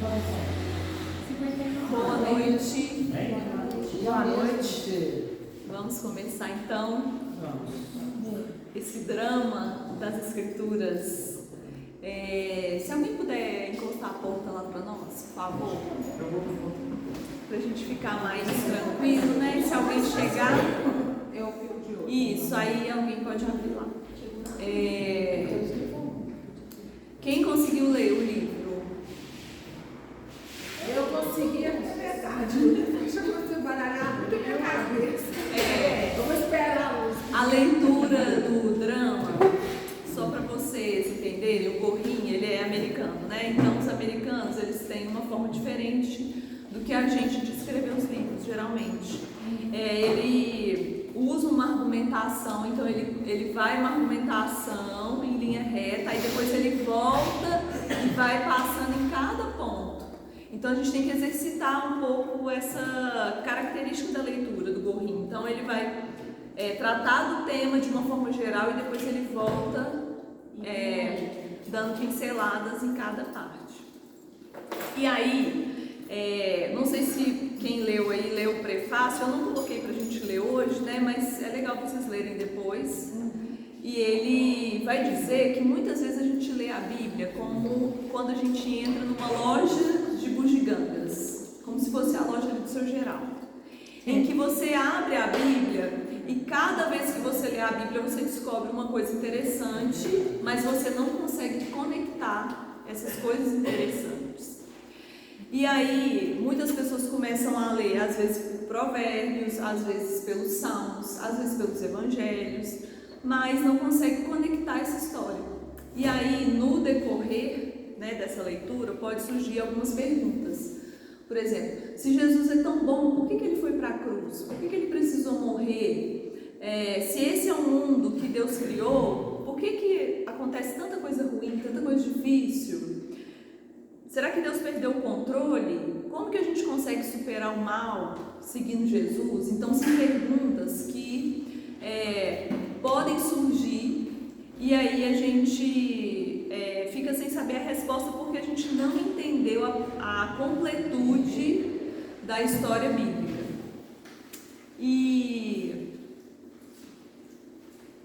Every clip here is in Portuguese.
Boa noite. Boa noite. Vamos começar então esse drama das Escrituras. Se alguém puder encostar a porta lá para nós, por favor, para a gente ficar mais tranquilo, né? Se alguém chegar, isso, aí alguém pode abrir lá. Quem conseguiu ler o livro? Eu consegui, é verdade. Deixa eu você baralhar muito a minha cabeça. Eu vou esperar a leitura do drama, só para vocês entenderem, o Gorin, ele é americano, né? Então os americanos, eles têm uma forma diferente do que a gente de escrever os livros, geralmente. Ele usa uma argumentação, então ele vai uma argumentação em linha reta, aí depois ele volta e vai passando em cada ponto. Então a gente tem que exercitar um pouco essa característica da leitura do Gorin. Então ele vai tratar do tema de uma forma geral e depois ele volta dando pinceladas em cada parte. E aí, não sei se quem leu aí leu o prefácio, eu não coloquei pra gente ler hoje, né? Mas é legal vocês lerem depois. E ele vai dizer que muitas vezes a gente lê a Bíblia como quando a gente entra numa loja de bugigangas, como se fosse a loja do seu geral, em que você abre a Bíblia e cada vez que você lê a Bíblia você descobre uma coisa interessante, mas você não consegue conectar essas coisas interessantes. E aí muitas pessoas começam a ler, às vezes por provérbios, às vezes pelos salmos, às vezes pelos evangelhos, mas não conseguem conectar essa história. E aí no decorrer, né, dessa leitura pode surgir algumas perguntas. Por exemplo, se Jesus é tão bom, por que ele foi para a cruz? Por que ele precisou morrer? Se esse é o mundo que Deus criou, por que acontece tanta coisa ruim, tanta coisa difícil? Será que Deus perdeu o controle? Como que a gente consegue superar o mal seguindo Jesus? Então são perguntas que podem surgir e aí a gente fica sem saber a resposta porque a gente não entendeu a completude da história bíblica. E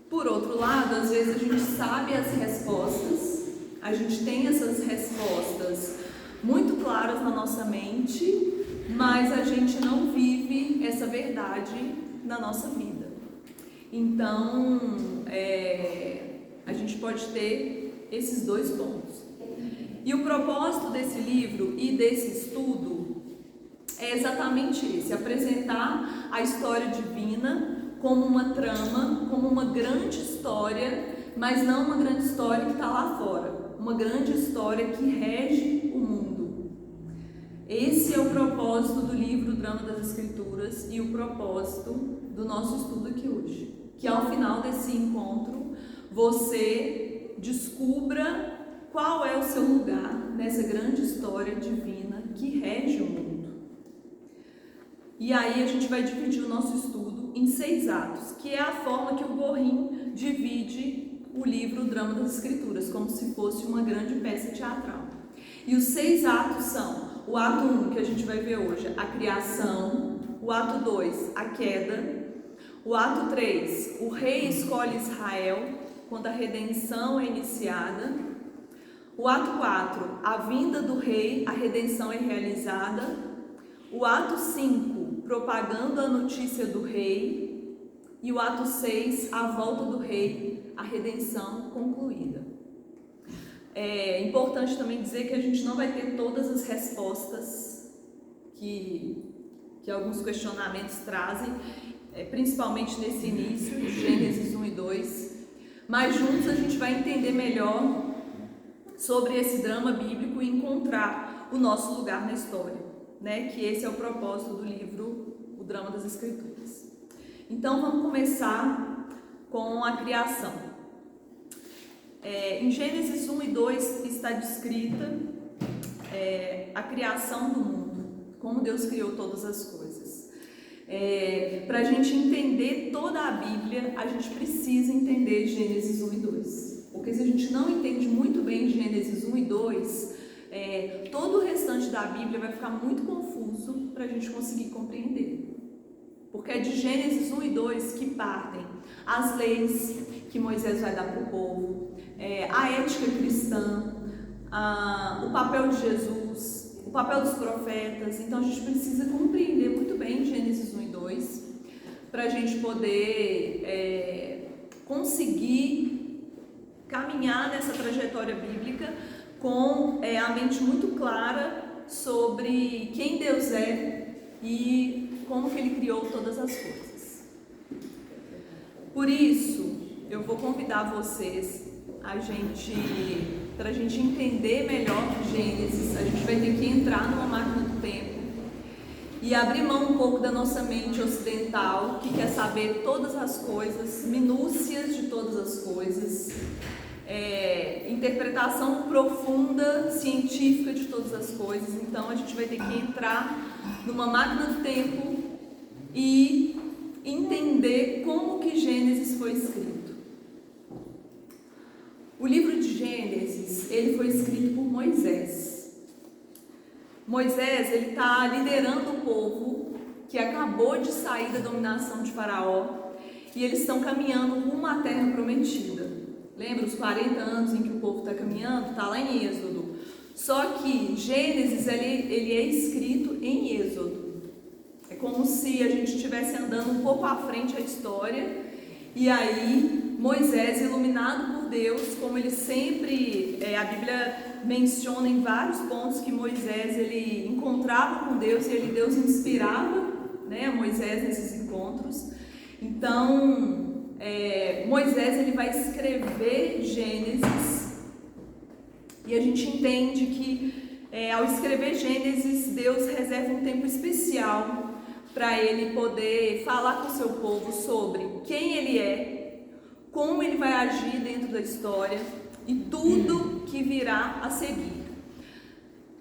por outro lado, às vezes a gente sabe as respostas, a gente tem essas respostas muito claras na nossa mente, mas a gente não vive essa verdade na nossa vida. Então, a gente pode ter esses dois pontos. E o propósito desse livro e desse estudo é exatamente esse: apresentar a história divina como uma trama, como uma grande história, mas não uma grande história que está lá fora, uma grande história que rege o mundo. Esse é o propósito do livro Drama das Escrituras e o propósito do nosso estudo aqui hoje. Que ao final desse encontro você descubra qual é o seu lugar nessa grande história divina que rege o mundo. E aí a gente vai dividir o nosso estudo em 6 atos, que é a forma que o Gorin divide o livro O Drama das Escrituras, como se fosse uma grande peça teatral. E os 6 atos são: o ato 1, que a gente vai ver hoje, a criação; o ato 2, a queda; o ato 3, o rei escolhe Israel, quando a redenção é iniciada; o ato 4, a vinda do rei, a redenção é realizada; o ato 5, propagando a notícia do rei; e o ato 6, a volta do rei, a redenção concluída. É importante também dizer que a gente não vai ter todas as respostas que alguns questionamentos trazem, principalmente nesse início, de Gênesis 1 e 2, mas juntos a gente vai entender melhor sobre esse drama bíblico e encontrar o nosso lugar na história, né? Que esse é o propósito do livro O Drama das Escrituras. Então vamos começar com a criação. Em Gênesis 1 e 2 está descrita a criação do mundo, como Deus criou todas as coisas. Para a gente entender toda a Bíblia, a gente precisa entender Gênesis 1 e 2. Porque se a gente não entende muito bem Gênesis 1 e 2, todo o restante da Bíblia vai ficar muito confuso para a gente conseguir compreender. Porque é de Gênesis 1 e 2 que partem as leis que Moisés vai dar para o povo, a ética cristã, o papel de Jesus, o papel dos profetas. Então a gente precisa compreender muito bem Gênesis 1 e 2 para a gente poder conseguir caminhar nessa trajetória bíblica com a mente muito clara sobre quem Deus é e como que Ele criou todas as coisas. Por isso, eu vou convidar vocês para a gente entender melhor Gênesis. A gente vai ter que entrar numa máquina do tempo e abrir mão um pouco da nossa mente ocidental, que quer saber todas as coisas, minúcias de todas as coisas, interpretação profunda, científica de todas as coisas. Então a gente vai ter que entrar numa máquina do tempo e entender como que Gênesis foi escrito. O livro de Gênesis, ele foi escrito por Moisés. Moisés, ele está liderando o povo que acabou de sair da dominação de Faraó e eles estão caminhando rumo à terra prometida. Lembra os 40 anos em que o povo está caminhando? Está lá em Êxodo. Só que Gênesis, ele é escrito em Êxodo. É como se a gente estivesse andando um pouco à frente a história, e aí Moisés, iluminado por Deus, como ele sempre, a Bíblia menciona em vários pontos que Moisés, ele encontrava com Deus e Deus inspirava, Moisés nesses encontros. Então, Moisés, ele vai escrever Gênesis, e a gente entende que ao escrever Gênesis, Deus reserva um tempo especial para ele poder falar com o seu povo sobre quem ele é, como ele vai agir dentro da história e tudo que virá a seguir.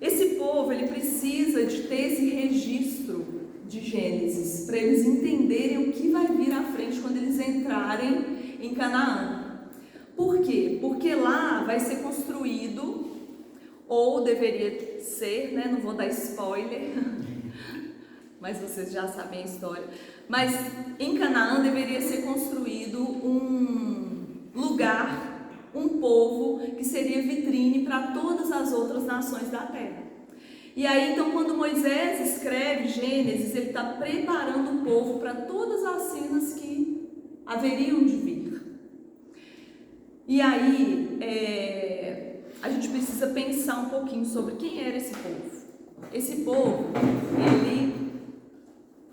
Esse povo, ele precisa de ter esse registro de Gênesis para eles entenderem o que vai vir à frente quando eles entrarem em Canaã. Por quê? Porque lá vai ser construído, ou deveria ser, não vou dar spoiler, mas vocês já sabem a história. Mas em Canaã deveria ser construído um lugar, um povo que seria vitrine para todas as outras nações da terra. E aí, então, quando Moisés escreve Gênesis, ele está preparando o povo para todas as cenas que haveriam de vir. E aí, a gente precisa pensar um pouquinho sobre quem era esse povo. Esse povo, ele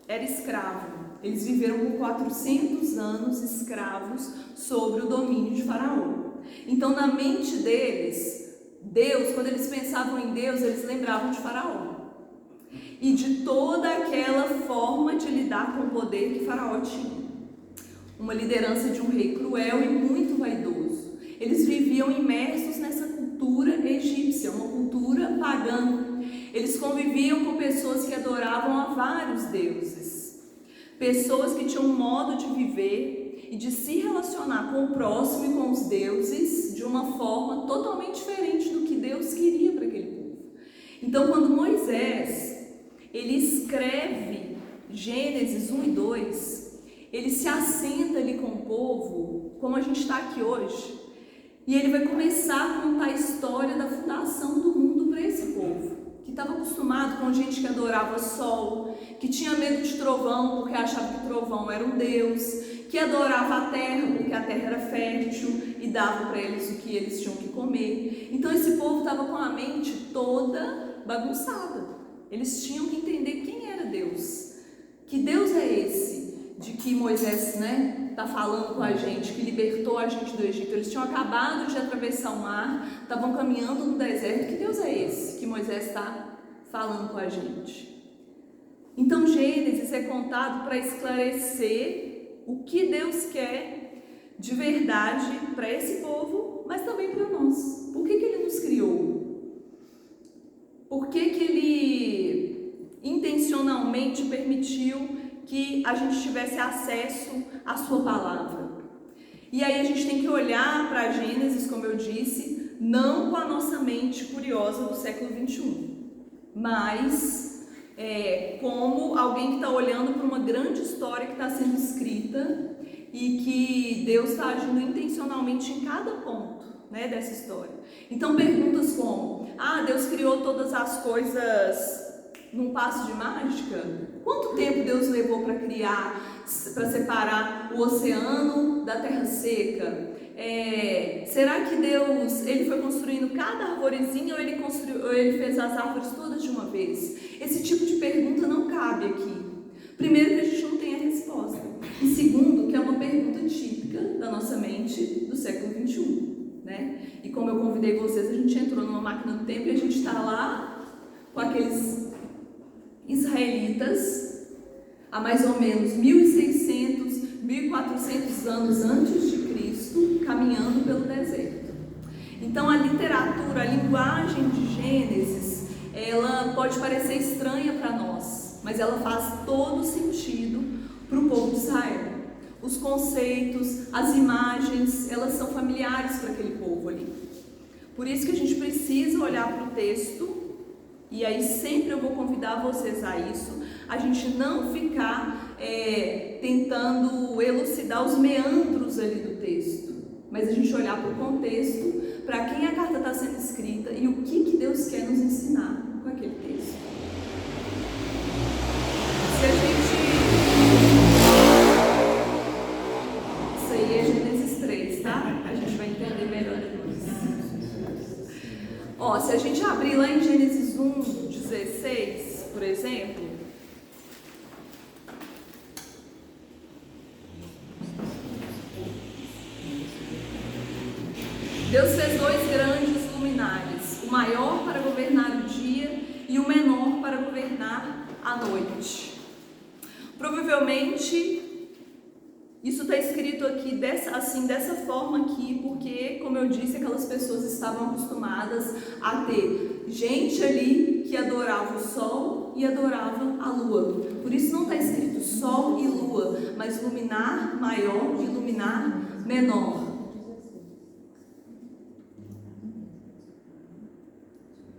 era escravo. Eles viveram por 400 anos escravos sobre o domínio de Faraó. Então, na mente deles, Deus, quando eles pensavam em Deus, eles lembravam de Faraó e de toda aquela forma de lidar com o poder que Faraó tinha. Uma liderança de um rei cruel e muito vaidoso. Eles viviam imersos nessa cultura egípcia, uma cultura pagã. Eles conviviam com pessoas que adoravam a vários deuses, pessoas que tinham um modo de viver e de se relacionar com o próximo e com os deuses de uma forma totalmente diferente do que Deus queria para aquele povo. Então, quando Moisés, ele escreve Gênesis 1 e 2, ele se assenta ali com o povo, como a gente está aqui hoje, e ele vai começar a contar a história da fundação do mundo para esse povo, que estava acostumado com gente que adorava sol, que tinha medo de trovão porque achava que trovão era um deus, que adorava a terra porque a terra era fértil e dava para eles o que eles tinham que comer. Então esse povo estava com a mente toda bagunçada. Eles tinham que entender quem era Deus. Que Deus é esse de que Moisés está falando com a gente, que libertou a gente do Egito. Eles tinham acabado de atravessar o mar, estavam caminhando no deserto. Que Deus é esse que Moisés está falando com a gente? Então Gênesis é contado para esclarecer o que Deus quer de verdade para esse povo, mas também para nós. Por que Ele nos criou? Por que Ele intencionalmente permitiu que a gente tivesse acesso à sua palavra? E aí a gente tem que olhar para Gênesis, como eu disse, não com a nossa mente curiosa do século XXI, mas como alguém que está olhando para uma grande história que está sendo escrita e que Deus está agindo intencionalmente em cada ponto, né, dessa história. Então perguntas como: Deus criou todas as coisas num passo de mágica? Quanto tempo Deus levou para criar, para separar o oceano da terra seca? Será que Deus, ele foi construindo cada arvorezinha ou ele fez as árvores todas de uma vez? Esse tipo de pergunta não cabe aqui. Primeiro, que a gente não tem a resposta. E segundo, que é uma pergunta típica da nossa mente do século XXI, né? E como eu convidei vocês, a gente entrou numa máquina do tempo e a gente está lá com aqueles israelitas há mais ou menos 1.600, 1.400 anos antes de Cristo, caminhando pelo deserto. Então a literatura, a linguagem de Gênesis, ela pode parecer estranha para nós, mas ela faz todo sentido para o povo de Israel. Os conceitos, as imagens, elas são familiares para aquele povo ali. Por isso que a gente precisa olhar para o texto. E aí sempre eu vou convidar vocês a isso, a gente não ficar tentando elucidar os meandros ali do texto, mas a gente olhar para o contexto, para quem a carta está sendo escrita e o que Deus quer nos ensinar com aquele texto. Se a gente... Isso aí é Gênesis 3, tá? A gente vai entender melhor depois. Se a gente abrir lá em Gênesis 1:16, por exemplo, Deus fez dois grandes luminares, o maior para governar o dia e o menor para governar a noite. Provavelmente isso está escrito aqui dessa forma aqui, porque, como eu disse, aquelas pessoas estavam acostumadas a ter gente ali que adorava o sol e adorava a lua. Por isso não está escrito sol e lua, mas luminar maior e luminar menor.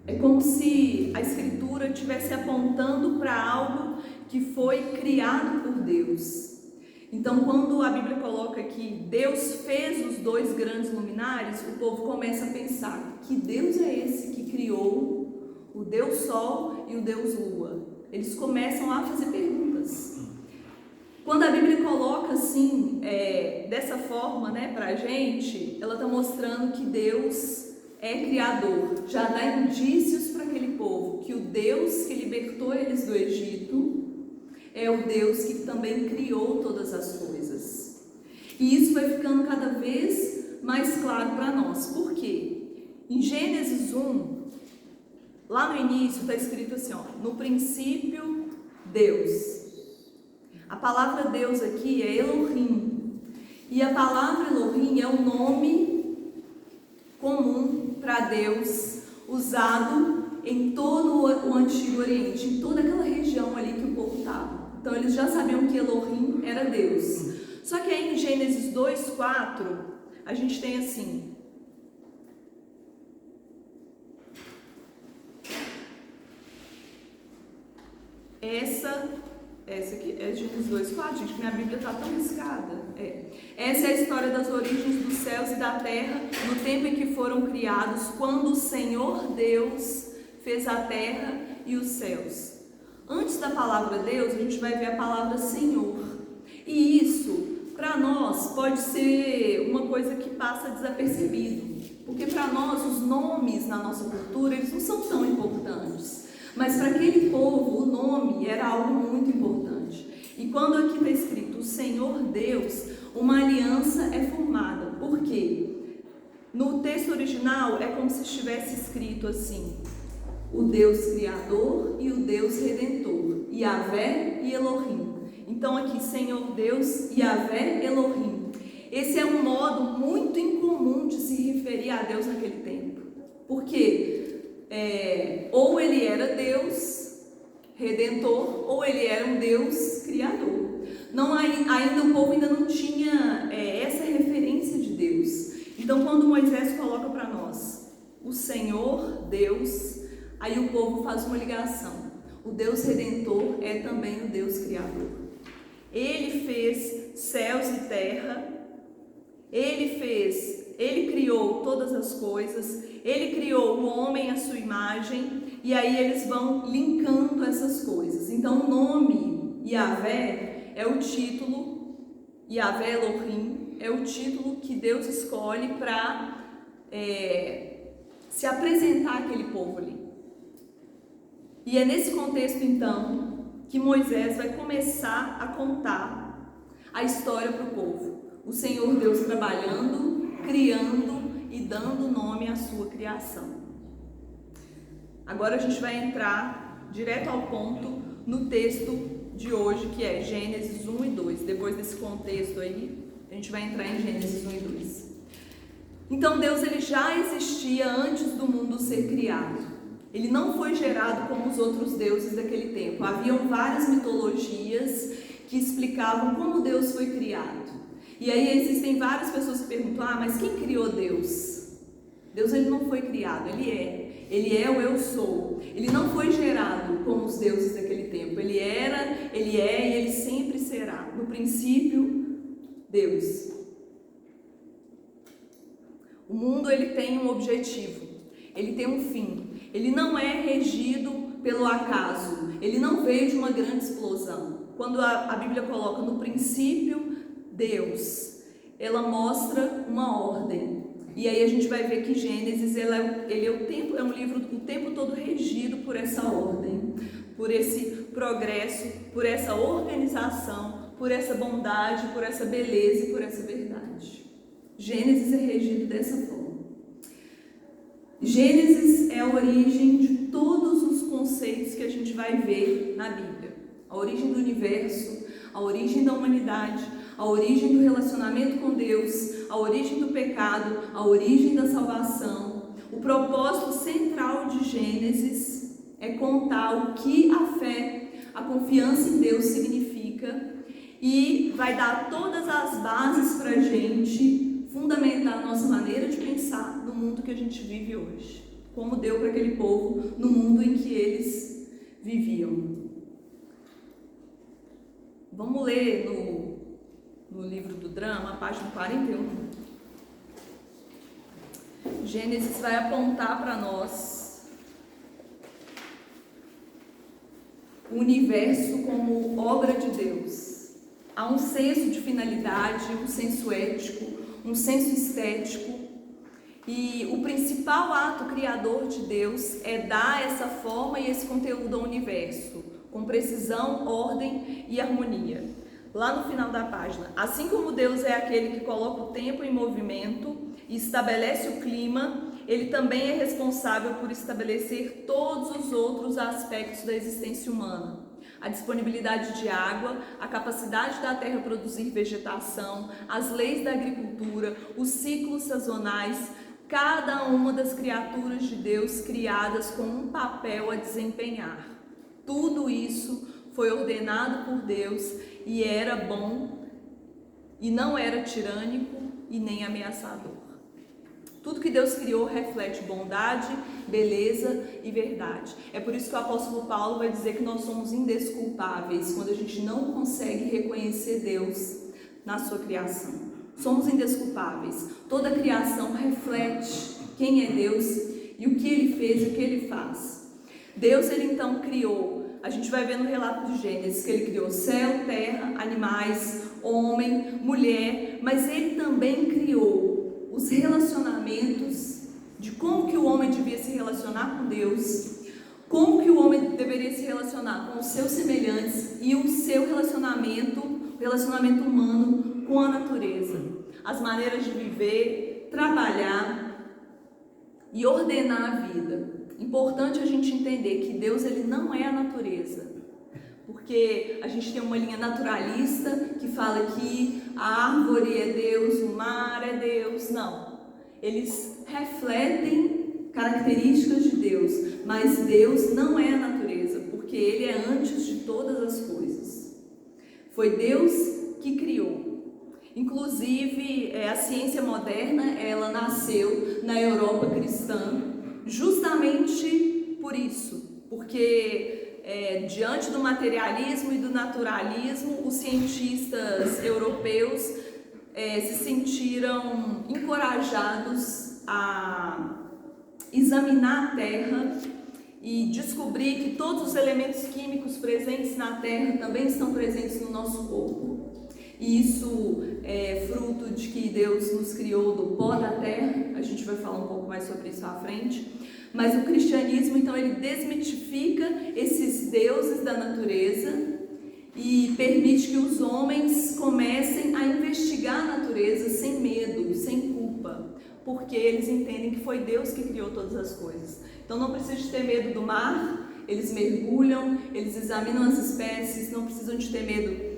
É como se a escritura estivesse apontando para algo que foi criado por Deus. Então, quando a Bíblia coloca que Deus fez os dois grandes luminares, o povo começa a pensar: que Deus é esse que criou o Deus Sol e o Deus Lua? Eles começam a fazer perguntas. Quando a Bíblia coloca assim, dessa forma, né, para a gente, ela está mostrando que Deus é criador. Já dá indícios para aquele povo que o Deus que libertou eles do Egito é o Deus que também criou todas as coisas. E isso vai ficando cada vez mais claro para nós. Por quê? Em Gênesis 1, lá no início está escrito assim, no princípio, Deus. A palavra Deus aqui é Elohim. E a palavra Elohim é um nome comum para Deus, usado em todo o Antigo Oriente, em toda aquela região ali que o povo estava. Então eles já sabiam que Elohim era Deus. Só que aí em Gênesis 2:4, a gente tem assim: essa aqui é Gênesis 2:4, gente, minha Bíblia está tão riscada. Essa é a história das origens dos céus e da terra, no tempo em que foram criados, quando o Senhor Deus fez a terra e os céus. Antes da palavra Deus, a gente vai ver a palavra Senhor. E isso, para nós, pode ser uma coisa que passa desapercebido. Porque para nós, os nomes na nossa cultura, eles não são tão importantes. Mas para aquele povo, o nome era algo muito importante. E quando aqui está escrito o Senhor Deus, uma aliança é formada. Por quê? No texto original, é como se estivesse escrito assim: o Deus Criador e o Deus Redentor, Yahvé e Elohim. Então aqui, Senhor Deus, Yahvé, Elohim. Esse é um modo muito incomum de se referir a Deus naquele tempo. Porque ou ele era Deus Redentor, ou ele era um Deus Criador. Ainda o povo ainda não tinha essa referência de Deus. Então quando Moisés coloca para nós o Senhor Deus, aí o povo faz uma ligação. O Deus Redentor é também o Deus Criador. Ele fez céus e terra, Ele criou todas as coisas, Ele criou o homem à sua imagem, e aí eles vão linkando essas coisas. Então o nome Yahvé é o título, Yahvé Elohim, é o título que Deus escolhe para se apresentar àquele povo ali. E é nesse contexto então que Moisés vai começar a contar a história para o povo. O Senhor Deus trabalhando, criando e dando nome à sua criação. Agora a gente vai entrar direto ao ponto no texto de hoje, que é Gênesis 1 e 2. Depois desse contexto aí, a gente vai entrar em Gênesis 1 e 2. Então Deus ele já existia antes do mundo ser criado. Ele não foi gerado como os outros deuses daquele tempo. Haviam várias mitologias que explicavam como Deus foi criado. E aí existem várias pessoas que perguntam, mas quem criou Deus? Deus ele não foi criado, Ele é o eu sou. Ele não foi gerado como os deuses daquele tempo. Ele era, Ele é e Ele sempre será. No princípio, Deus. O mundo ele tem um objetivo, ele tem um fim. Ele não é regido pelo acaso. Ele não veio de uma grande explosão. Quando a Bíblia coloca no princípio Deus, ela mostra uma ordem. E aí a gente vai ver que Gênesis é um livro o tempo todo regido por essa ordem, por esse progresso, por essa organização, por essa bondade, por essa beleza e por essa verdade. Gênesis é regido dessa forma. Gênesis é a origem de todos os conceitos que a gente vai ver na Bíblia. A origem do universo, a origem da humanidade, a origem do relacionamento com Deus, a origem do pecado, a origem da salvação. O propósito central de Gênesis é contar o que a fé, a confiança em Deus significa e vai dar todas as bases para a gente fundamentar a nossa maneira de pensar no mundo que a gente vive hoje. Como deu para aquele povo no mundo em que eles viviam. Vamos ler no livro do drama, página 41. Gênesis vai apontar para nós o universo como obra de Deus. Há um senso de finalidade, um senso ético, um senso estético, e o principal ato criador de Deus é dar essa forma e esse conteúdo ao universo, com precisão, ordem e harmonia. Lá no final da página, assim como Deus é aquele que coloca o tempo em movimento e estabelece o clima, Ele também é responsável por estabelecer todos os outros aspectos da existência humana. A disponibilidade de água, a capacidade da terra produzir vegetação, as leis da agricultura, os ciclos sazonais, cada uma das criaturas de Deus criadas com um papel a desempenhar. Tudo isso foi ordenado por Deus e era bom e não era tirânico e nem ameaçador. Tudo que Deus criou reflete bondade, beleza e verdade. É por isso que o apóstolo Paulo vai dizer que nós somos indesculpáveis quando a gente não consegue reconhecer Deus na sua criação. Somos indesculpáveis. Toda a criação reflete quem é Deus e o que Ele fez e o que Ele faz. Deus, Ele então criou, a gente vai ver no relato de Gênesis, que Ele criou céu, terra, animais, homem, mulher, mas Ele também criou os relacionamentos, de como que o homem devia se relacionar com Deus, como que o homem deveria se relacionar com os seus semelhantes e o seu relacionamento humano com a natureza, as maneiras de viver, trabalhar e ordenar a vida. Importante a gente entender que Deus ele não é a natureza, porque a gente tem uma linha naturalista que fala que a árvore é Deus, o mar é Deus. Não, eles refletem características de Deus, mas Deus não é a natureza, porque Ele é antes de todas as coisas. Foi Deus que criou. Inclusive, a ciência moderna, ela nasceu na Europa cristã, porque diante do materialismo e do naturalismo, os cientistas europeus se sentiram encorajados a examinar a Terra e descobrir que todos os elementos químicos presentes na Terra também estão presentes no nosso corpo. E isso é fruto de que Deus nos criou do pó da terra. A gente vai falar um pouco mais sobre isso à frente. Mas o cristianismo, então, ele desmitifica esses deuses da natureza e permite que os homens comecem a investigar a natureza sem medo, sem culpa, porque eles entendem que foi Deus que criou todas as coisas. Então não precisa de ter medo do mar, eles mergulham, eles examinam as espécies, não precisam de ter medo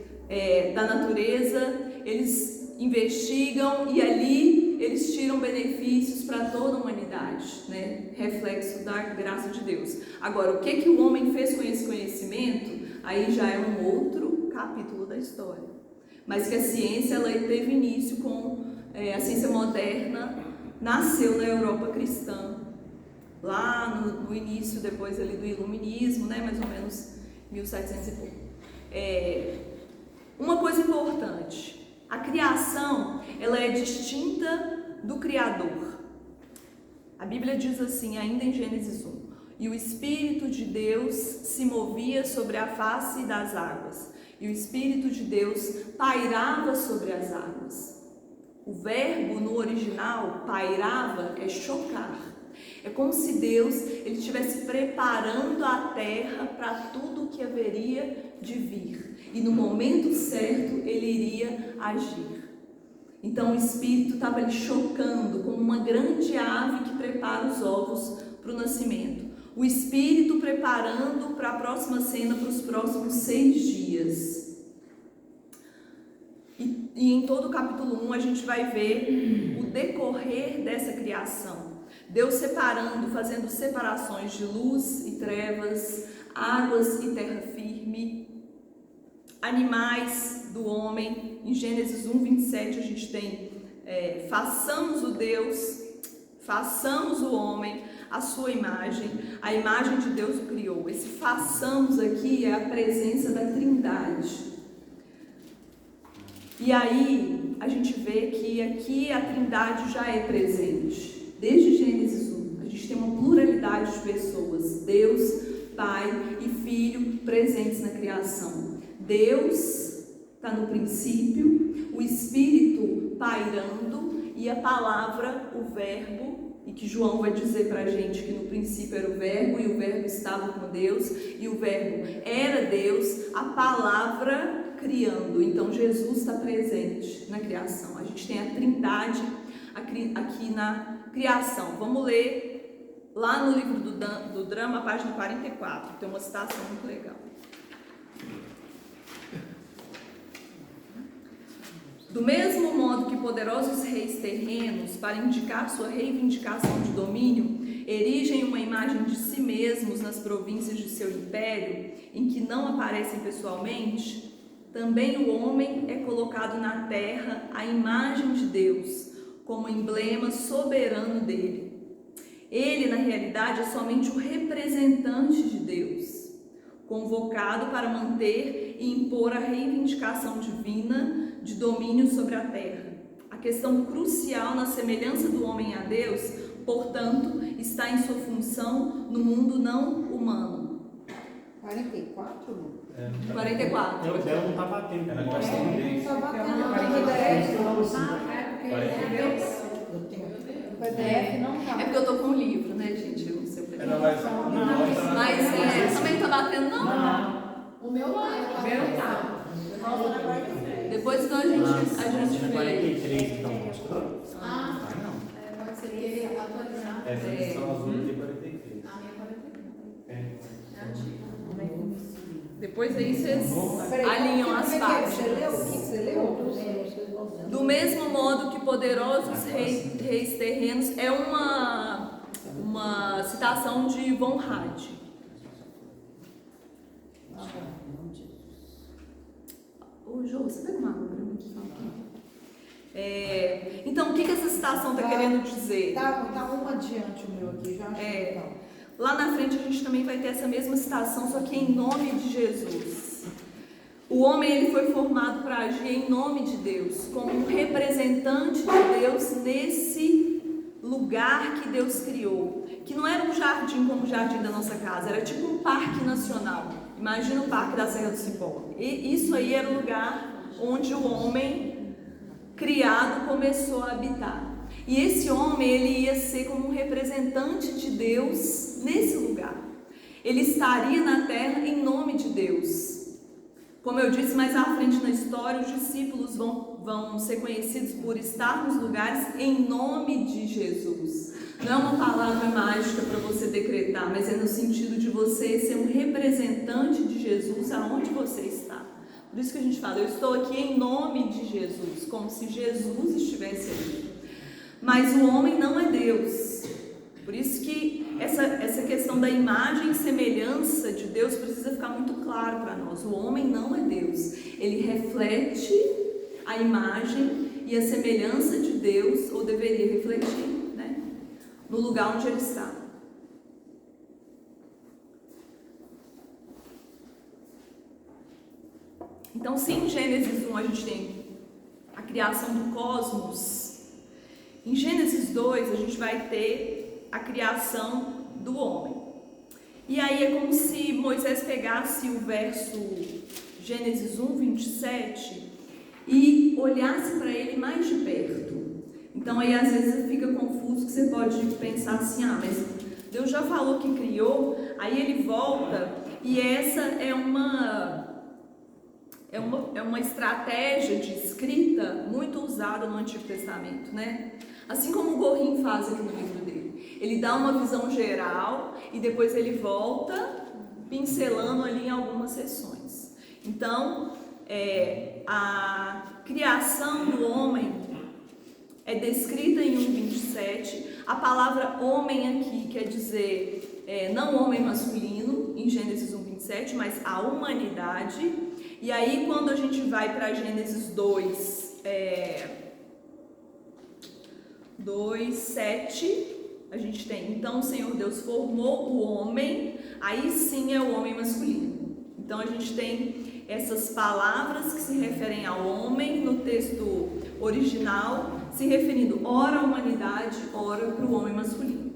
da natureza, eles investigam e ali eles tiram benefícios para toda a humanidade, né? Reflexo da graça de Deus. Agora, o que o homem fez com esse conhecimento, aí já é um outro capítulo da história. Mas que a ciência, ela teve início com a ciência moderna, nasceu na Europa cristã, lá no início, depois ali do iluminismo, né? Mais ou menos 1700 e pouco. Uma coisa importante, a criação, ela é distinta do Criador. A Bíblia diz assim, ainda em Gênesis 1, e o Espírito de Deus se movia sobre a face das águas, e o Espírito de Deus pairava sobre as águas. O verbo no original, pairava, é chocar. É como se Deus ele estivesse preparando a terra para tudo o que haveria de vir. E no momento certo ele iria agir. Então o Espírito estava ali chocando como uma grande ave que prepara os ovos para o nascimento. O Espírito preparando para a próxima cena, para os próximos 6 dias. E em todo o capítulo 1 a gente vai ver o decorrer dessa criação. Deus separando, fazendo separações de luz e trevas, águas e terra firme, animais do homem. Em Gênesis 1, 27 a gente tem façamos o Deus, façamos o homem a sua imagem, a imagem de Deus o criou. Esse façamos aqui é a presença da Trindade. E aí a gente vê que aqui a Trindade já é presente. Desde Gênesis 1, a gente tem uma pluralidade de pessoas, Deus, Pai e Filho presentes na criação. Deus está no princípio, o Espírito pairando e a palavra, o verbo, e que João vai dizer para a gente que no princípio era o verbo e o verbo estava com Deus e o verbo era Deus, a palavra criando. Então Jesus está presente na criação. A gente tem a Trindade aqui na criação. Vamos ler lá no livro do Drama, página 44, tem uma citação muito legal. Do mesmo modo que poderosos reis terrenos, para indicar sua reivindicação de domínio, erigem uma imagem de si mesmos nas províncias de seu império, em que não aparecem pessoalmente, também o homem é colocado na terra à imagem de Deus, como emblema soberano dele. Ele, na realidade, é somente o representante de Deus, convocado para manter e impor a reivindicação divina de domínio sobre a terra. A questão crucial na semelhança do homem a Deus, portanto, está em sua função no mundo não humano. 44, não? 44. O dela não está batendo. Ela está batendo. Não está batendo. O PDF não tá. É porque eu tô com um livro, né, gente? Eu não sei o que. Ela vai. Mas também não tá batendo, não? O meu não. O meu tá. Depois então a gente vê. 43, então, mostrou? Ah, não. pode ser que ele atualizar. Essa edição azul tem 43. A minha 43. É antiga. Depois aí vocês alinham as páginas. Você leu? Do mesmo modo que poderosos reis terrenos, é uma citação de Von Rad. Ô, Jô, você pega uma água para mim? Então, o que essa citação está querendo dizer? Tá uma adiante o meu aqui, já acho que Lá na frente a gente também vai ter essa mesma citação, só que em nome de Jesus. O homem ele foi formado para agir em nome de Deus, como um representante de Deus nesse lugar que Deus criou, que não era um jardim como o jardim da nossa casa, era tipo um parque nacional. Imagina o Parque da Serra do Cipó. E isso aí era o lugar onde o homem criado começou a habitar. E esse homem ele ia ser como um representante de Deus nesse lugar. Ele estaria na terra em nome de Deus. Como eu disse mais à frente na história, os discípulos vão ser conhecidos por estar nos lugares em nome de Jesus. Não é uma palavra mágica para você decretar, mas é no sentido de você ser um representante de Jesus aonde você está. Por isso que a gente fala, eu estou aqui em nome de Jesus, como se Jesus estivesse ali. Mas o homem não é Deus. Por isso que essa questão da imagem e semelhança de Deus precisa ficar muito claro para nós. O homem não é Deus. Ele reflete a imagem e a semelhança de Deus, ou deveria refletir, né, no lugar onde ele está. Então, se em Gênesis 1 a gente tem a criação do cosmos, em Gênesis 2 a gente vai ter a criação do homem. E aí é como se Moisés pegasse o verso Gênesis 1, 27 e olhasse para ele mais de perto. Então aí às vezes fica confuso, que você pode pensar assim, mas Deus já falou que criou, aí ele volta, e essa é uma estratégia de escrita muito usada no Antigo Testamento, né? Assim como o Gorrin faz aqui no livro dele. Ele dá uma visão geral e depois ele volta pincelando ali em algumas seções. Então, a criação do homem é descrita em 1:27. A palavra homem aqui quer dizer não homem masculino, em Gênesis 1:27, mas a humanidade. E aí quando a gente vai para Gênesis 2:7, a gente tem, então o Senhor Deus formou o homem, aí sim é o homem masculino. Então a gente tem essas palavras que se referem ao homem no texto original, se referindo ora à humanidade, ora para o homem masculino.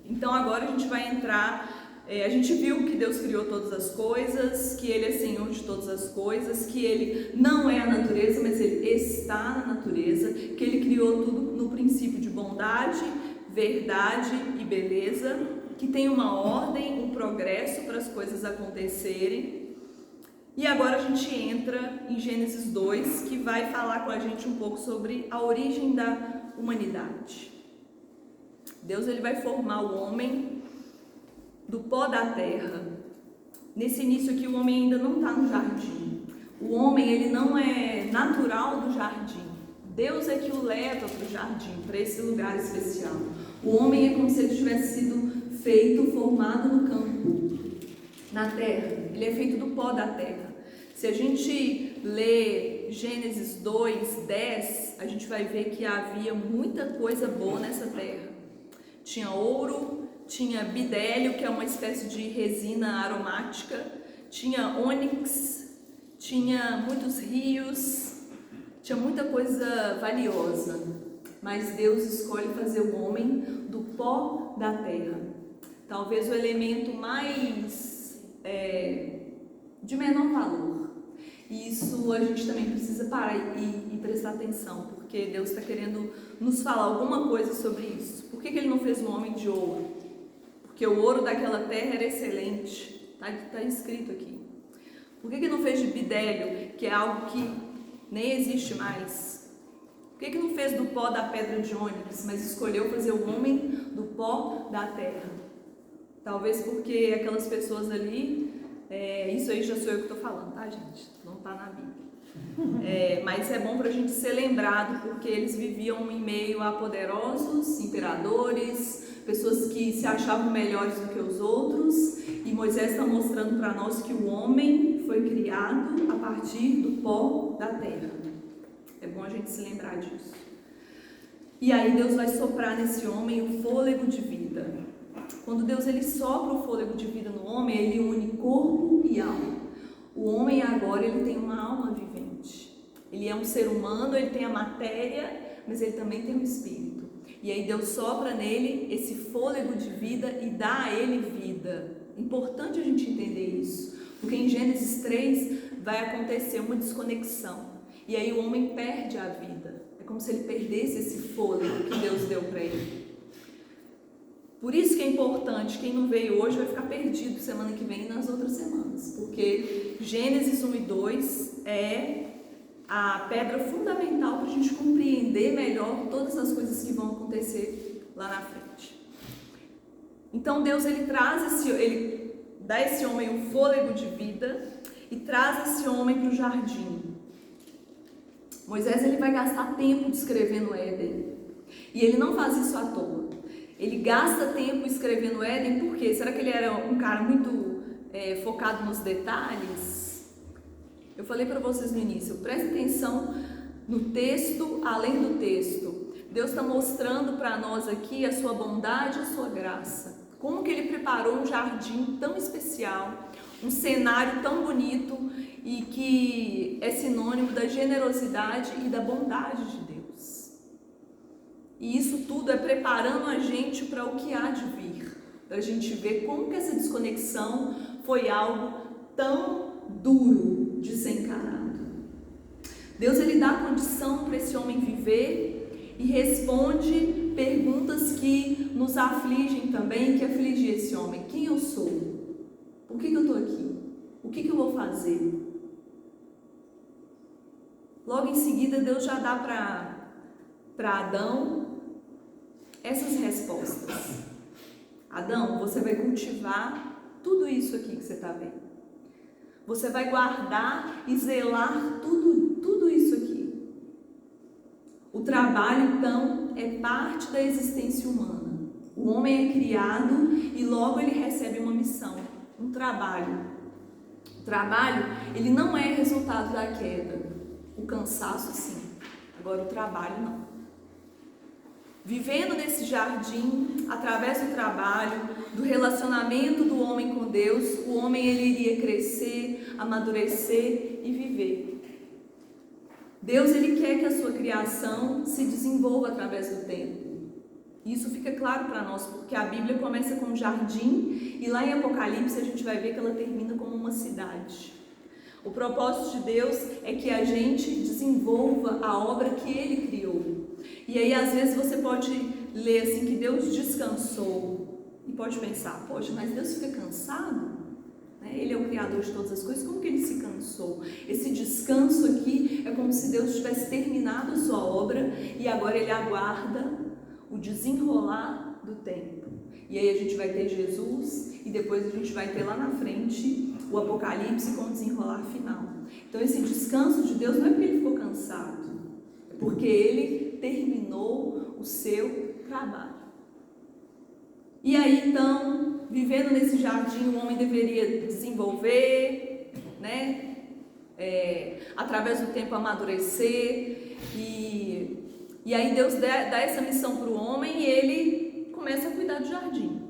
Então agora a gente vai entrar, a gente viu que Deus criou todas as coisas, que Ele é Senhor de todas as coisas, que Ele não é a natureza, mas Ele está na natureza, que Ele criou tudo no princípio de bondade, verdade e beleza, que tem uma ordem, um progresso para as coisas acontecerem. E agora a gente entra em Gênesis 2, que vai falar com a gente um pouco sobre a origem da humanidade. Deus ele vai formar o homem do pó da terra. Nesse início aqui, o homem ainda não está no jardim. O homem ele não é natural do jardim. Deus é que o leva para o jardim, para esse lugar especial. O homem é como se ele tivesse sido feito, formado no campo, na terra. Ele é feito do pó da terra. Se a gente lê Gênesis 2:10, a gente vai ver que havia muita coisa boa nessa terra. Tinha ouro, tinha bidélio, que é uma espécie de resina aromática, tinha ônix, tinha muitos rios, tinha muita coisa valiosa. Mas Deus escolhe fazer o homem do pó da terra. Talvez o elemento mais de menor valor. E isso a gente também precisa parar e prestar atenção, porque Deus está querendo nos falar alguma coisa sobre isso. Por que Ele não fez um homem de ouro? Porque o ouro daquela terra era excelente, está escrito aqui. Por que Ele não fez de bidélio, que é algo que nem existe mais? Por que não fez do pó da pedra de ônix, mas escolheu fazer o homem do pó da terra? Talvez porque aquelas pessoas ali, isso aí já sou eu que estou falando, tá, gente? Não está na Bíblia. Mas é bom para a gente ser lembrado, porque eles viviam em meio a poderosos, imperadores, pessoas que se achavam melhores do que os outros, e Moisés está mostrando para nós que o homem foi criado a partir do pó da terra. É bom a gente se lembrar disso. E aí Deus vai soprar nesse homem o fôlego de vida. quando Deus ele sopra o fôlego de vida no homem, ele une corpo e alma. O homem agora ele tem uma alma vivente. Ele é um ser humano, ele tem a matéria, mas ele também tem um espírito. E aí Deus sopra nele esse fôlego de vida e dá a ele vida. É importante a gente entender isso, porque em Gênesis 3 vai acontecer uma desconexão. E aí o homem perde a vida. É como se ele perdesse esse fôlego que Deus deu para ele. Por isso que é importante, quem não veio hoje vai ficar perdido semana que vem e nas outras semanas. Porque Gênesis 1 e 2 é a pedra fundamental para a gente compreender melhor todas as coisas que vão acontecer lá na frente. Então Deus ele dá esse homem um fôlego de vida e traz esse homem para o jardim. Moisés ele vai gastar tempo descrevendo Éden. E ele não faz isso à toa. Ele gasta tempo escrevendo Éden, por quê? Será que ele era um cara muito focado nos detalhes? Eu falei para vocês no início, preste atenção no texto, além do texto. Deus está mostrando para nós aqui a sua bondade e a sua graça. Como que ele preparou um jardim tão especial, um cenário tão bonito e que é sinônimo da generosidade e da bondade de Deus. E isso tudo é preparando a gente para o que há de vir, para a gente ver como que essa desconexão foi algo tão duro de ser encarado. Deus ele dá condição para esse homem viver e responde perguntas que nos afligem também, que afligem esse homem. Quem eu sou? Por que eu estou aqui? O que eu vou fazer? Logo em seguida, Deus já dá para Adão essas respostas. Adão, você vai cultivar tudo isso aqui que você está vendo. Você vai guardar e zelar tudo isso aqui. O trabalho, então, é parte da existência humana. O homem é criado e logo ele recebe uma missão, um trabalho. O trabalho, ele não é resultado da queda. O cansaço, sim. Agora, o trabalho, não. Vivendo nesse jardim, através do trabalho, do relacionamento do homem com Deus, o homem ele iria crescer, amadurecer e viver. Deus ele quer que a sua criação se desenvolva através do tempo. Isso fica claro para nós, porque a Bíblia começa com um jardim e lá em Apocalipse a gente vai ver que ela termina como uma cidade. O propósito de Deus é que a gente desenvolva a obra que Ele criou. E aí às vezes você pode ler assim que Deus descansou e pode pensar, poxa, mas Deus fica cansado? Ele é o Criador de todas as coisas, como que Ele se cansou? Esse descanso aqui é como se Deus tivesse terminado a sua obra e agora Ele aguarda o desenrolar do tempo. E aí a gente vai ter Jesus e depois a gente vai ter lá na frente o Apocalipse com o desenrolar final. Então esse descanso de Deus não é porque Ele ficou cansado, é porque Ele terminou o seu trabalho. E aí então, vivendo nesse jardim, o homem deveria desenvolver, através do tempo amadurecer, e aí Deus dá essa missão para o homem e ele começa a cuidar do jardim.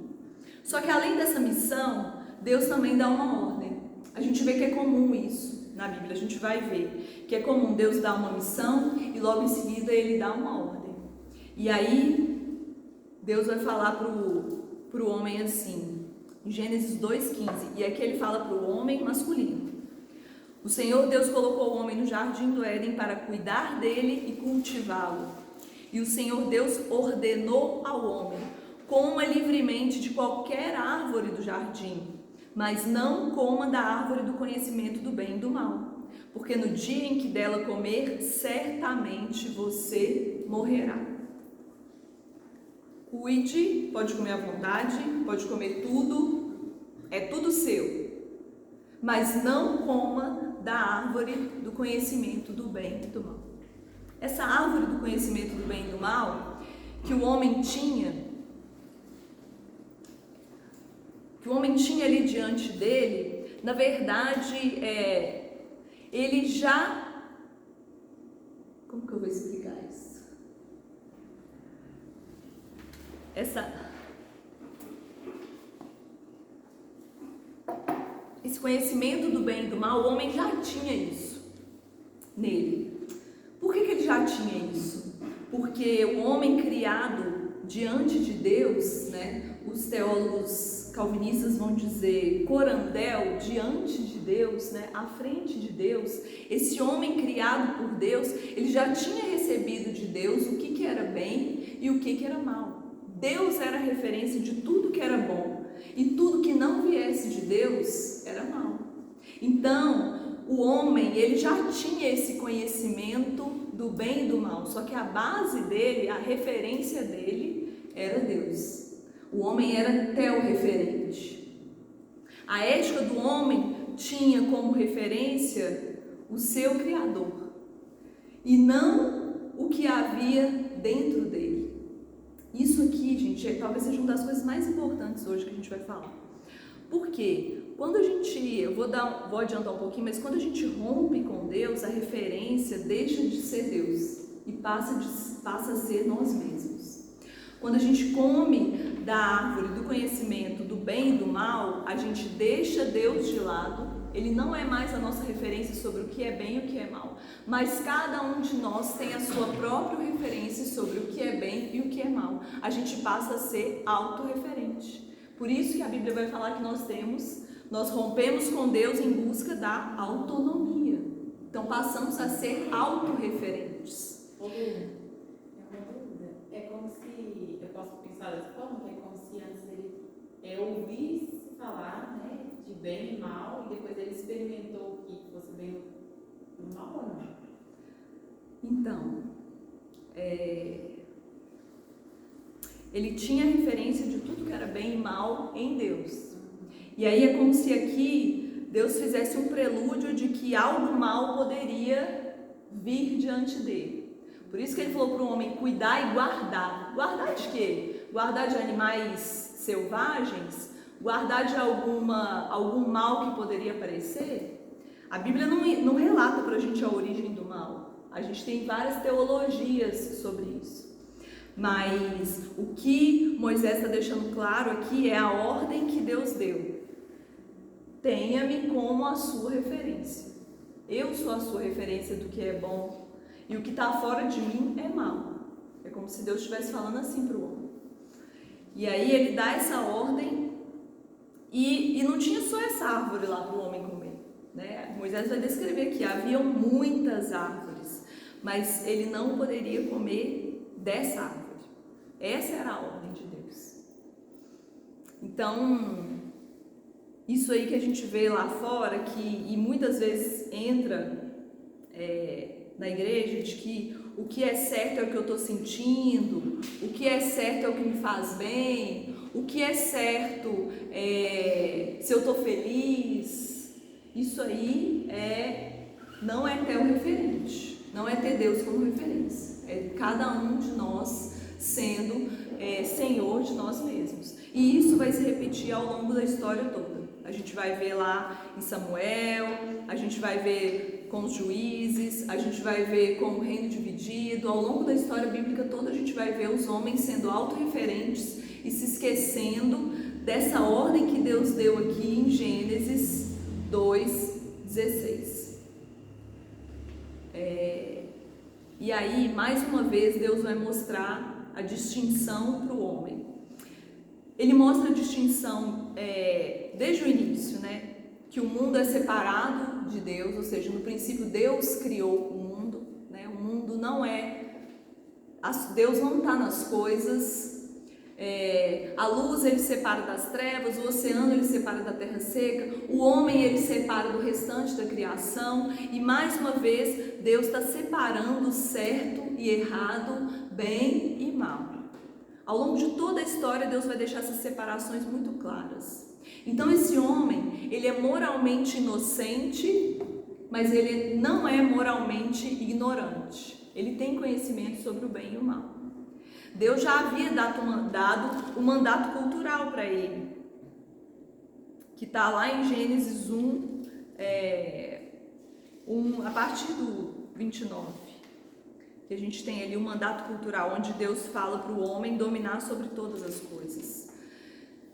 Só que além dessa missão, Deus também dá uma ordem. A gente vê que é comum isso na Bíblia, a gente vai ver que é comum Deus dar uma missão e logo em seguida Ele dá uma ordem. E aí Deus vai falar para o homem assim, em Gênesis 2,15, e aqui Ele fala para o homem masculino. O Senhor Deus colocou o homem no jardim do Éden para cuidar dele e cultivá-lo. E o Senhor Deus ordenou ao homem: coma livremente de qualquer árvore do jardim, mas não coma da árvore do conhecimento do bem e do mal, porque no dia em que dela comer, certamente você morrerá. Cuide, pode comer à vontade, pode comer tudo, é tudo seu, mas não coma da árvore do conhecimento do bem e do mal. Essa árvore do conhecimento do bem e do mal que o homem tinha ali diante dele, na verdade, ele já... Como que eu vou explicar isso? esse conhecimento do bem e do mal, o homem já tinha isso nele. Por que ele já tinha isso? Porque o homem criado diante de Deus, né, os teólogos calvinistas vão dizer corandel, diante de Deus, né, à frente de Deus, esse homem criado por Deus, ele já tinha recebido de Deus o que era bem e o que era mal. Deus era a referência de tudo que era bom e tudo que não viesse de Deus era mal. Então, o homem, ele já tinha esse conhecimento do bem e do mal, só que a base dele, a referência dele era Deus. O homem era teorreferente. A ética do homem tinha como referência o seu Criador e não o que havia dentro dele. Isso aqui, gente, talvez seja uma das coisas mais importantes hoje que a gente vai falar. Por quê? Quando a gente, eu vou adiantar um pouquinho, mas quando a gente rompe com Deus, a referência deixa de ser Deus e passa a ser nós mesmos. Quando a gente come da árvore do conhecimento do bem e do mal, a gente deixa Deus de lado, ele não é mais a nossa referência sobre o que é bem e o que é mal, mas cada um de nós tem a sua própria referência sobre o que é bem e o que é mal. A gente passa a ser autorreferente. Por isso que a Bíblia vai falar que nós rompemos com Deus em busca da autonomia. Então passamos a ser autorreferentes. É como se, eu posso pensar dessa forma, que é como se antes ele ouvisse falar, né, de bem e mal, e depois ele experimentou o que fosse bem e mal ou não? Então, ele tinha referência de tudo que era bem e mal em Deus. E aí é como se aqui Deus fizesse um prelúdio de que algo mal poderia vir diante dele. Por isso que ele falou para o homem cuidar e guardar. Guardar de quê? Guardar de animais selvagens? Guardar de algum mal que poderia aparecer? A Bíblia não relata para a gente a origem do mal. A gente tem várias teologias sobre isso. Mas o que Moisés está deixando claro aqui é a ordem que Deus deu. Tenha-me como a sua referência. Eu sou a sua referência do que é bom. E o que está fora de mim é mal. É como se Deus estivesse falando assim para o homem. E aí ele dá essa ordem e não tinha só essa árvore lá para o homem comer. Né? Moisés vai descrever que haviam muitas árvores, mas ele não poderia comer dessa árvore. Essa era a ordem de Deus. Então, isso aí que a gente vê lá fora, e muitas vezes entra na igreja, de que o que é certo é o que eu estou sentindo, o que é certo é o que me faz bem, o que é certo se eu estou feliz. Isso aí não é ter um referente, não é ter Deus como referência, é cada um de nós sendo senhor de nós mesmos. E isso vai se repetir ao longo da história toda. A gente vai ver lá em Samuel, a gente vai ver com os juízes, a gente vai ver com o reino dividido. Ao longo da história bíblica toda a gente vai ver os homens sendo autorreferentes e se esquecendo dessa ordem que Deus deu aqui em Gênesis 2:16. E aí, mais uma vez, Deus vai mostrar a distinção para o homem. Ele mostra a distinção desde o início, né? Que o mundo é separado de Deus, ou seja, no princípio Deus criou o mundo, né? O mundo não Deus não está nas coisas. A luz ele separa das trevas, o oceano ele separa da terra seca, o homem ele separa do restante da criação, e mais uma vez Deus está separando certo e errado, bem e mal. Ao longo de toda a história Deus vai deixar essas separações muito claras. Então esse homem, ele é moralmente inocente, mas ele não é moralmente ignorante. Ele tem conhecimento sobre o bem e o mal. Deus já havia dado o mandato cultural para ele, que está lá em Gênesis 1, a partir do 29, que a gente tem ali o mandato cultural, onde Deus fala para o homem dominar sobre todas as coisas.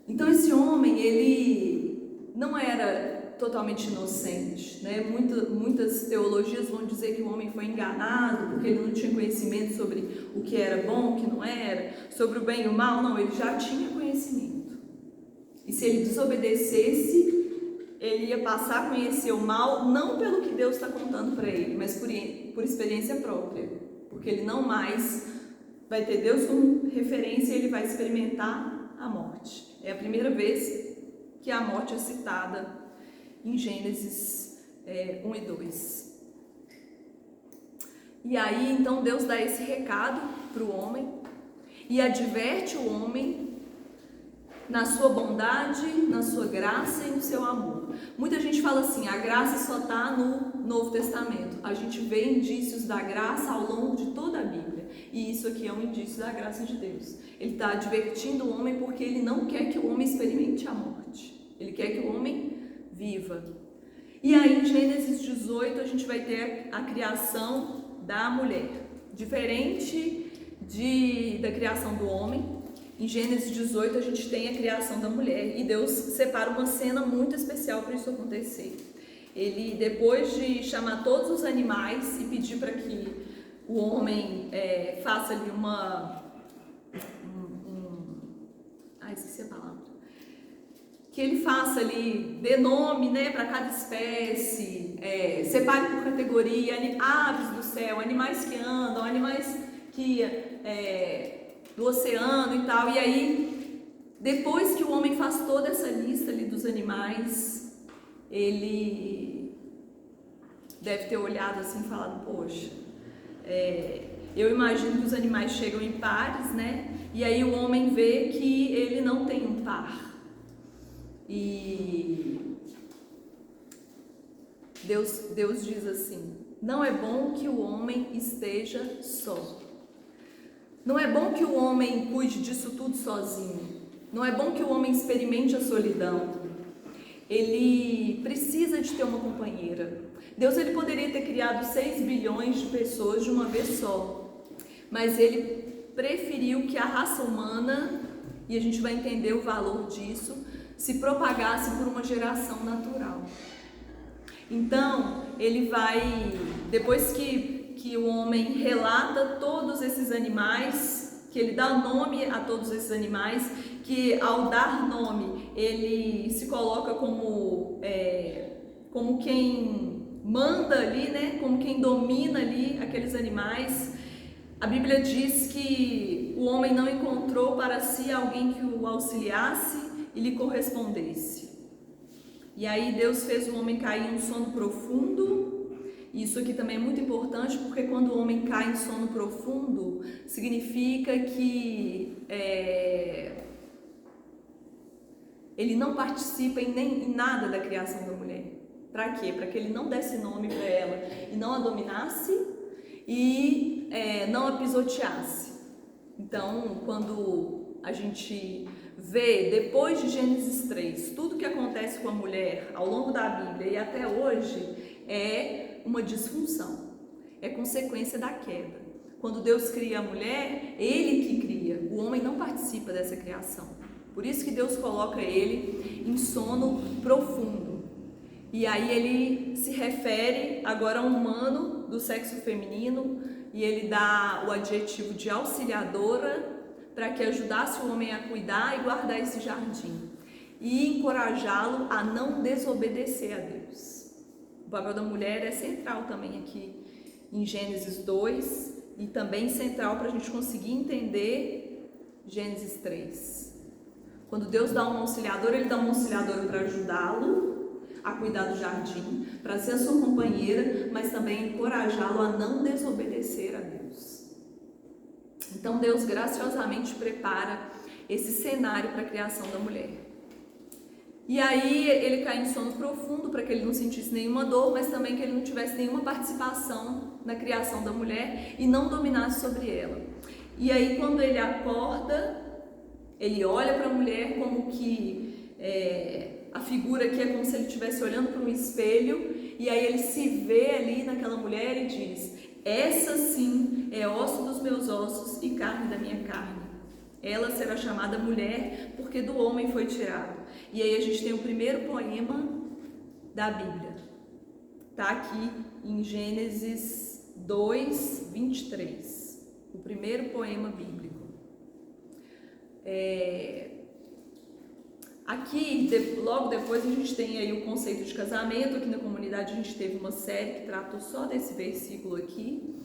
Então esse homem, ele não era totalmente inocente, né? Muitas teologias vão dizer que o homem foi enganado porque ele não tinha conhecimento sobre o que era bom, o que não era, sobre o bem e o mal. Não, ele já tinha conhecimento. E se ele desobedecesse, ele ia passar a conhecer o mal, não pelo que Deus está contando para ele, mas por experiência própria, porque ele não mais vai ter Deus como referência e ele vai experimentar a morte. É a primeira vez que a morte é citada em Gênesis 1 e 2. E aí, então, Deus dá esse recado para o homem e adverte o homem na sua bondade, na sua graça e no seu amor. Muita gente fala assim, a graça só está no Novo Testamento. A gente vê indícios da graça ao longo de toda a Bíblia. E isso aqui é um indício da graça de Deus. Ele está advertindo o homem porque ele não quer que o homem experimente a morte. Ele quer que o homem viva. E aí em Gênesis 18 a gente vai ter a criação da mulher. Diferente da criação do homem, em Gênesis 18 a gente tem a criação da mulher e Deus separa uma cena muito especial para isso acontecer. Ele, depois de chamar todos os animais e pedir para que o homem faça ali esqueci a palavra. Que ele faça ali, dê nome, né, para cada espécie, separe por categoria, aves do céu, animais que andam, animais que do oceano e tal. E aí, depois que o homem faz toda essa lista ali dos animais, ele deve ter olhado assim e falado, poxa, eu imagino que os animais chegam em pares, né? E aí o homem vê que ele não tem um par. E Deus diz assim, não é bom que o homem esteja só. Não é bom que o homem cuide disso tudo sozinho. Não é bom que o homem experimente a solidão. Ele precisa de ter uma companheira. Deus ele poderia ter criado 6 bilhões de pessoas de uma vez só. Mas ele preferiu que a raça humana, e a gente vai entender o valor disso, se propagasse por uma geração natural. Então, ele vai, depois que o homem relata todos esses animais, que ele dá nome a todos esses animais, que ao dar nome, ele se coloca como quem manda ali, né? Como quem domina ali aqueles animais. A Bíblia diz que o homem não encontrou para si alguém que o auxiliasse e lhe correspondesse. E aí Deus fez o homem cair em um sono profundo. Isso aqui também é muito importante, porque quando o homem cai em sono profundo, significa que ele não participa em nada da criação da mulher. Para quê? Para que ele não desse nome para ela e não a dominasse e não a pisoteasse. Então, quando a gente vê, depois de Gênesis 3, tudo que acontece com a mulher ao longo da Bíblia e até hoje é uma disfunção, é consequência da queda. Quando Deus cria a mulher, Ele que cria, o homem não participa dessa criação. Por isso que Deus coloca ele em sono profundo. E aí ele se refere agora a um humano do sexo feminino e ele dá o adjetivo de auxiliadora para que ajudasse o homem a cuidar e guardar esse jardim e encorajá-lo a não desobedecer a Deus. O papel da mulher é central também aqui em Gênesis 2 e também central para a gente conseguir entender Gênesis 3. Quando Deus dá um auxiliador, Ele dá um auxiliador para ajudá-lo a cuidar do jardim, para ser a sua companheira, mas também encorajá-lo a não desobedecer a Deus. Então Deus graciosamente prepara esse cenário para a criação da mulher. E aí ele cai em sono profundo para que ele não sentisse nenhuma dor, mas também que ele não tivesse nenhuma participação na criação da mulher e não dominasse sobre ela. E aí quando ele acorda, ele olha para a mulher como que a figura aqui é como se ele estivesse olhando para um espelho, e aí ele se vê ali naquela mulher e diz: essa sim é osso dos meus ossos e carne da minha carne. Ela será chamada mulher porque do homem foi tirado. E aí a gente tem o primeiro poema da Bíblia. Está aqui em Gênesis 2, 23, o primeiro poema bíblico. Aqui, logo depois, a gente tem aí o conceito de casamento. Aqui na comunidade a gente teve uma série que tratou só desse versículo aqui.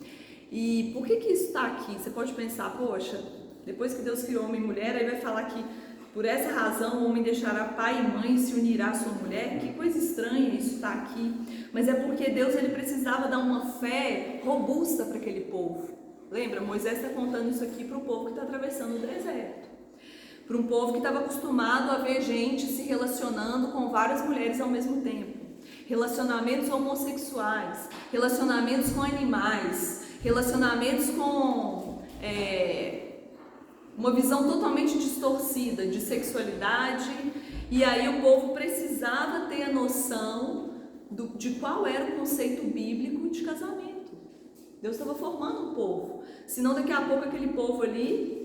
E por que isso está aqui? Você pode pensar, poxa, depois que Deus criou homem e mulher, aí vai falar que por essa razão o homem deixará pai e mãe e se unirá à sua mulher. Que coisa estranha isso está aqui. Mas é porque Deus ele precisava dar uma fé robusta para aquele povo. Lembra? Moisés está contando isso aqui para o povo que está atravessando o deserto. Para um povo que estava acostumado a ver gente se relacionando com várias mulheres ao mesmo tempo. Relacionamentos homossexuais, relacionamentos com animais, relacionamentos com uma visão totalmente distorcida de sexualidade. E aí o povo precisava ter a noção de qual era o conceito bíblico de casamento. Deus estava formando um povo. Senão daqui a pouco aquele povo ali